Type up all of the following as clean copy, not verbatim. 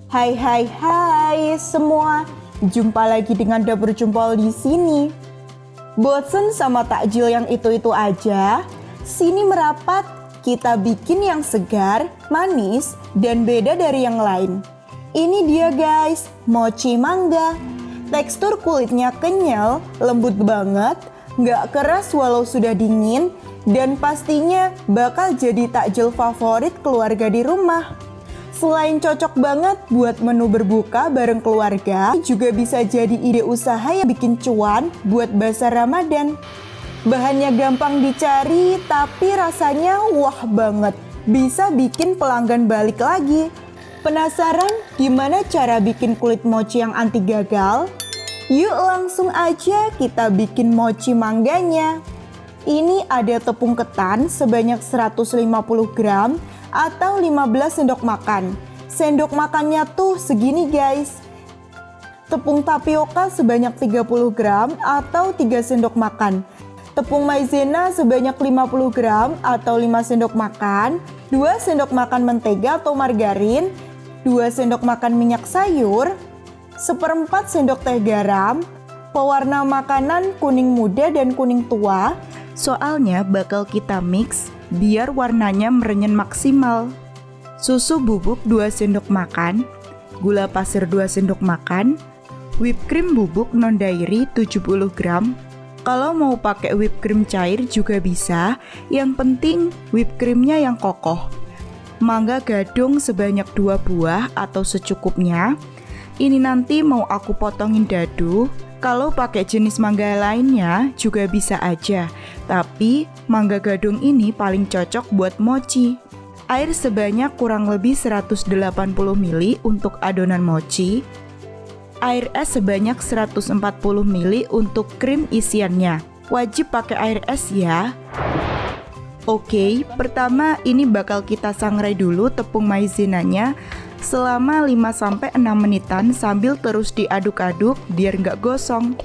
Hai semua. Jumpa lagi dengan Dapur Jempol di sini. Bosen sama takjil yang itu-itu aja? Sini merapat, kita bikin yang segar, manis, dan beda dari yang lain. Ini dia guys, mochi mangga. Tekstur kulitnya kenyal, lembut banget, nggak keras walau sudah dingin, dan pastinya bakal jadi takjil favorit keluarga di rumah. Selain cocok banget buat menu berbuka bareng keluarga, juga bisa jadi ide usaha yang bikin cuan buat bazar Ramadan. Bahannya gampang dicari, tapi rasanya wah banget. Bisa bikin pelanggan balik lagi. Penasaran gimana cara bikin kulit mochi yang anti gagal? Yuk langsung aja kita bikin mochi mangganya. Ini ada tepung ketan sebanyak 150 gram atau 15 sendok makan. Sendok makannya tuh segini guys. Tepung tapioka sebanyak 30 gram atau 3 sendok makan. Tepung maizena sebanyak 50 gram atau 5 sendok makan. 2 sendok makan mentega atau margarin. 2 sendok makan minyak sayur. 1/4 sendok teh garam. Pewarna makanan kuning muda dan kuning tua. Soalnya bakal kita mix biar warnanya merenyet maksimal. Susu bubuk 2 sendok makan, gula pasir 2 sendok makan, whipped cream bubuk non-dairy 70 gram. Kalau mau pakai whipped cream cair juga bisa, yang penting whipped creamnya yang kokoh. Mangga gadung sebanyak 2 buah atau secukupnya. Ini nanti mau aku potongin dadu. Kalau pakai jenis mangga lainnya juga bisa aja, tapi mangga gadung ini paling cocok buat mochi. Air sebanyak kurang lebih 180 ml untuk adonan mochi. Air es sebanyak 140 ml untuk krim isiannya. Wajib pakai air es ya. Oke, pertama ini bakal kita sangrai dulu tepung maizenanya selama 5-6 menitan sambil terus diaduk-aduk biar nggak gosong.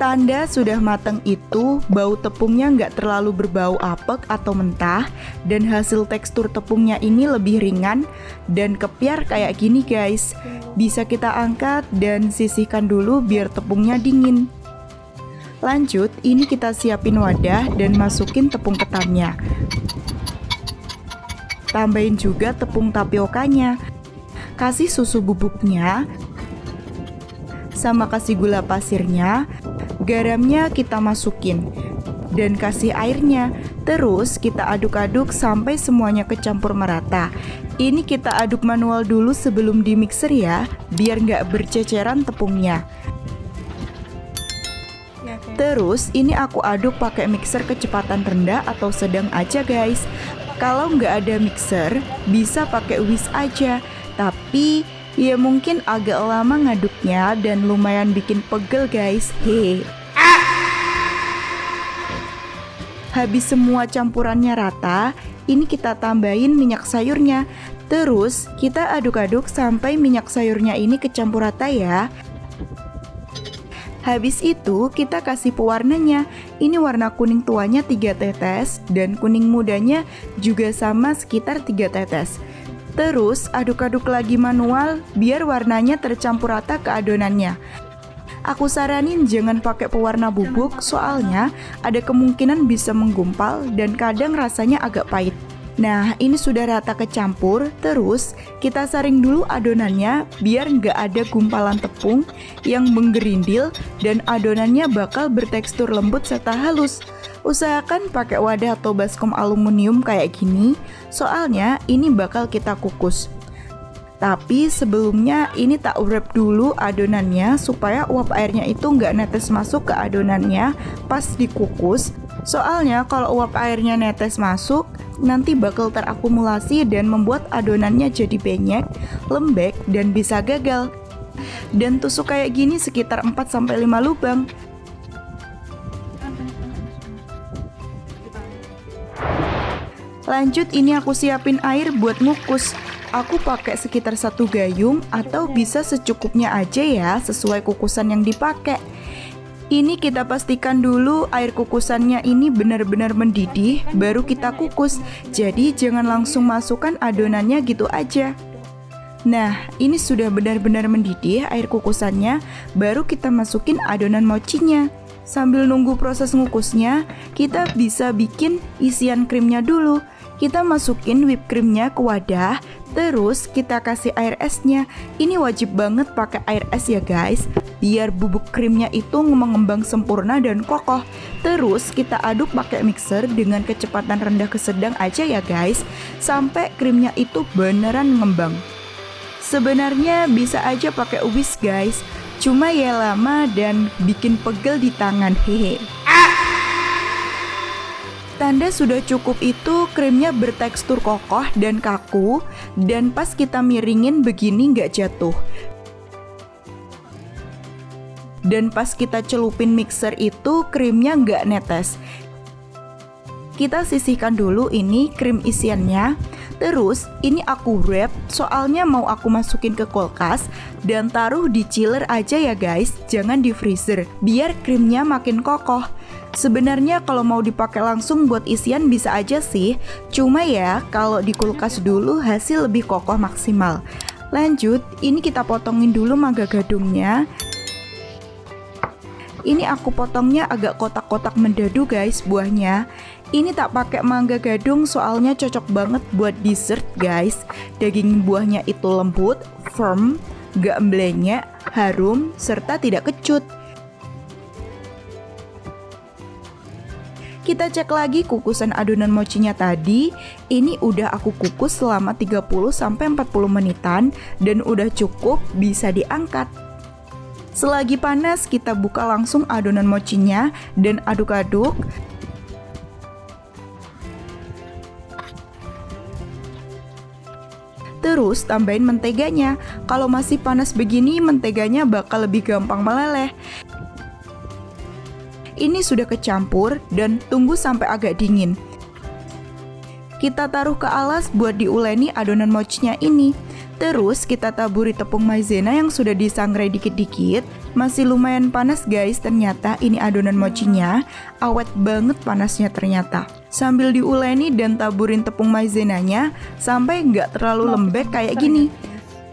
Tanda sudah matang itu bau tepungnya nggak terlalu berbau apek atau mentah, dan hasil tekstur tepungnya ini lebih ringan dan kepiar kayak gini guys. Bisa kita angkat dan sisihkan dulu biar tepungnya dingin. Lanjut, ini kita siapin wadah dan masukin tepung ketannya. Tambahin juga tepung tapiokanya. Kasih susu bubuknya, sama kasih gula pasirnya, garamnya kita masukin, dan kasih airnya. Terus kita aduk-aduk sampai semuanya kecampur merata. Ini kita aduk manual dulu sebelum di mixer ya, biar nggak berceceran tepungnya. Terus ini aku aduk pakai mixer kecepatan rendah atau sedang aja guys. Kalau nggak ada mixer, bisa pakai whisk aja. Tapi ya mungkin agak lama ngaduknya dan lumayan bikin pegel guys. Hehe. Habis semua campurannya rata, ini kita tambahin minyak sayurnya. Terus kita aduk-aduk sampai minyak sayurnya ini kecampur rata ya. Habis itu kita kasih pewarnanya. Ini warna kuning tuanya 3 tetes dan kuning mudanya juga sama sekitar 3 tetes. Terus aduk-aduk lagi manual biar warnanya tercampur rata ke adonannya. Aku saranin jangan pakai pewarna bubuk soalnya ada kemungkinan bisa menggumpal dan kadang rasanya agak pahit. Nah, ini sudah rata kecampur, terus kita saring dulu adonannya biar nggak ada gumpalan tepung yang menggerindil dan adonannya bakal bertekstur lembut serta halus. Usahakan pakai wadah atau baskom aluminium kayak gini, soalnya ini bakal kita kukus. Tapi sebelumnya ini tak wrap dulu adonannya supaya uap airnya itu nggak netes masuk ke adonannya pas dikukus. Soalnya kalau uap airnya netes masuk, nanti bakal terakumulasi dan membuat adonannya jadi benyek, lembek, dan bisa gagal. Dan tusuk kayak gini sekitar 4-5 lubang. Lanjut, ini aku siapin air buat ngukus. Aku pakai sekitar 1 gayung atau bisa secukupnya aja ya, sesuai kukusan yang dipakai. Ini kita pastikan dulu air kukusannya ini benar-benar mendidih, baru kita kukus. Jadi jangan langsung masukkan adonannya gitu aja. Nah, ini sudah benar-benar mendidih air kukusannya, baru kita masukin adonan mochinya. Sambil nunggu proses ngukusnya, kita bisa bikin isian krimnya dulu. Kita masukin whipped creamnya ke wadah, terus kita kasih air esnya. Ini wajib banget pakai air es ya guys, biar bubuk krimnya itu mengembang sempurna dan kokoh. Terus kita aduk pakai mixer dengan kecepatan rendah ke sedang aja ya guys, sampai krimnya itu beneran mengembang. Sebenarnya bisa aja pakai whisk guys, cuma ya lama dan bikin pegel di tangan, hehe. Tanda sudah cukup itu krimnya bertekstur kokoh dan kaku, dan pas kita miringin begini nggak jatuh. Dan pas kita celupin mixer itu krimnya nggak netes. Kita sisihkan dulu ini krim isiannya. Terus ini aku wrap, soalnya mau aku masukin ke kulkas dan taruh di chiller aja ya guys, jangan di freezer, biar krimnya makin kokoh. Sebenarnya kalau mau dipakai langsung buat isian bisa aja sih, cuma ya kalau di kulkas dulu hasil lebih kokoh maksimal. Lanjut, ini kita potongin dulu mangga gadungnya. Ini aku potongnya agak kotak-kotak mendadu guys buahnya. Ini tak pakai mangga gadung soalnya cocok banget buat dessert guys. Daging buahnya itu lembut, firm, gak mblenyek, harum, serta tidak kecut. Kita cek lagi kukusan adonan mochinya tadi. Ini udah aku kukus selama 30-40 menitan dan udah cukup, bisa diangkat. Selagi panas, kita buka langsung adonan mochinya dan aduk-aduk. Terus tambahin menteganya. Kalau masih panas begini, menteganya bakal lebih gampang meleleh. Ini sudah kecampur dan tunggu sampai agak dingin. Kita taruh ke alas buat diuleni adonan mochinya ini. Terus kita taburi tepung maizena yang sudah disangrai dikit-dikit. Masih lumayan panas guys, ternyata ini adonan mochinya. Awet banget panasnya ternyata. Sambil diuleni dan taburin tepung maizenanya sampai nggak terlalu lembek kayak gini.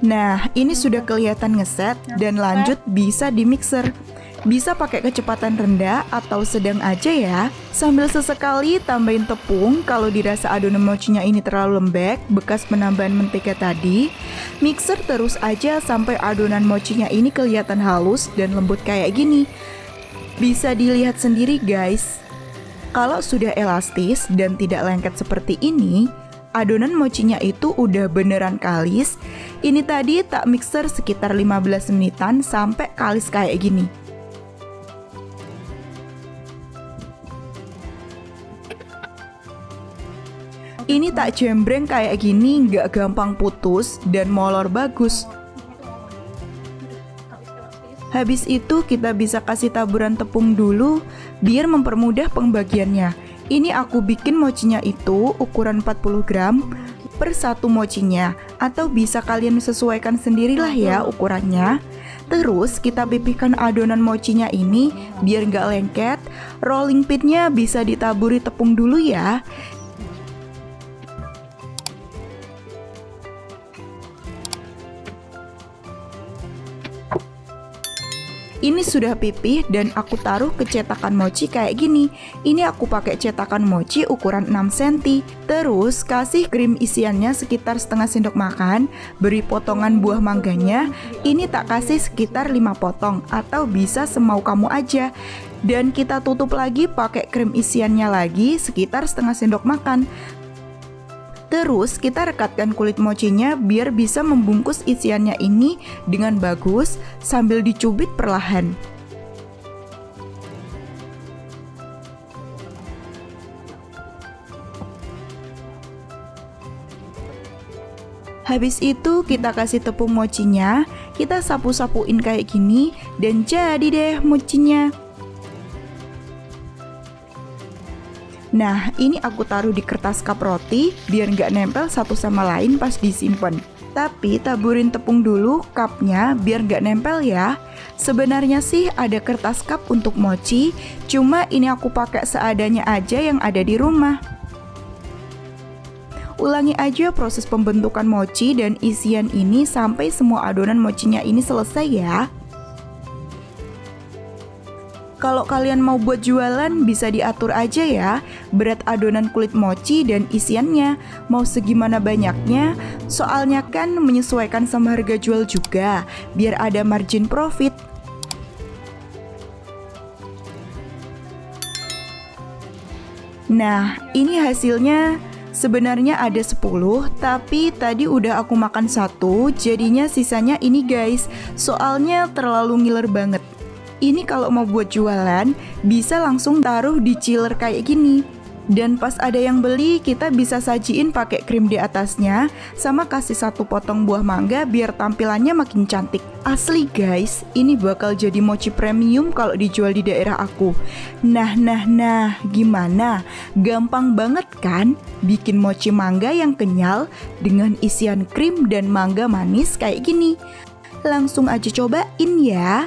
Nah, ini sudah kelihatan ngeset dan lanjut bisa di mixer. Bisa pakai kecepatan rendah atau sedang aja ya. Sambil sesekali tambahin tepung kalau dirasa adonan mochinya ini terlalu lembek bekas penambahan mentega tadi. Mixer terus aja sampai adonan mochinya ini kelihatan halus dan lembut kayak gini. Bisa dilihat sendiri guys. Kalau sudah elastis dan tidak lengket seperti ini, adonan mochinya itu udah beneran kalis. Ini tadi tak mixer sekitar 15 menitan sampai kalis kayak gini. Ini tak jembreng kayak gini, nggak gampang putus dan molor bagus. Habis itu kita bisa kasih taburan tepung dulu biar mempermudah pembagiannya. Ini aku bikin mochinya itu ukuran 40 gram per satu mochinya, atau bisa kalian sesuaikan sendirilah ya ukurannya. Terus kita pipihkan adonan mochinya ini biar nggak lengket. Rolling pinnya bisa ditaburi tepung dulu ya. Ini sudah pipih dan aku taruh ke cetakan mochi kayak gini. Ini aku pakai cetakan mochi ukuran 6 cm. Terus kasih krim isiannya sekitar setengah sendok makan. Beri potongan buah mangganya. Ini tak kasih sekitar 5 potong atau bisa semau kamu aja. Dan kita tutup lagi pakai krim isiannya lagi sekitar setengah sendok makan. Terus kita rekatkan kulit mochinya biar bisa membungkus isiannya ini dengan bagus sambil dicubit perlahan. Habis itu kita kasih tepung mochinya, kita sapu-sapuin kayak gini dan jadi deh mochinya. Nah, ini aku taruh di kertas kap roti biar nggak nempel satu sama lain pas disimpan. Tapi taburin tepung dulu cupnya biar nggak nempel ya. Sebenarnya sih ada kertas cup untuk mochi, cuma ini aku pakai seadanya aja yang ada di rumah. Ulangi aja proses pembentukan mochi dan isian ini sampai semua adonan mochinya ini selesai ya. Kalau kalian mau buat jualan bisa diatur aja ya, berat adonan kulit mochi dan isiannya, mau segimana banyaknya, soalnya kan menyesuaikan sama harga jual juga, biar ada margin profit. Nah, ini hasilnya. Sebenarnya ada 10, tapi tadi udah aku makan 1, jadinya sisanya ini guys, soalnya terlalu ngiler banget. Ini kalau mau buat jualan, bisa langsung taruh di chiller kayak gini. Dan pas ada yang beli, kita bisa sajiin pakai krim di atasnya, sama kasih 1 potong buah mangga biar tampilannya makin cantik. Asli guys, ini bakal jadi mochi premium kalau dijual di daerah aku. Nah, gimana? Gampang banget kan? Bikin mochi mangga yang kenyal dengan isian krim dan mangga manis kayak gini. Langsung aja cobain ya.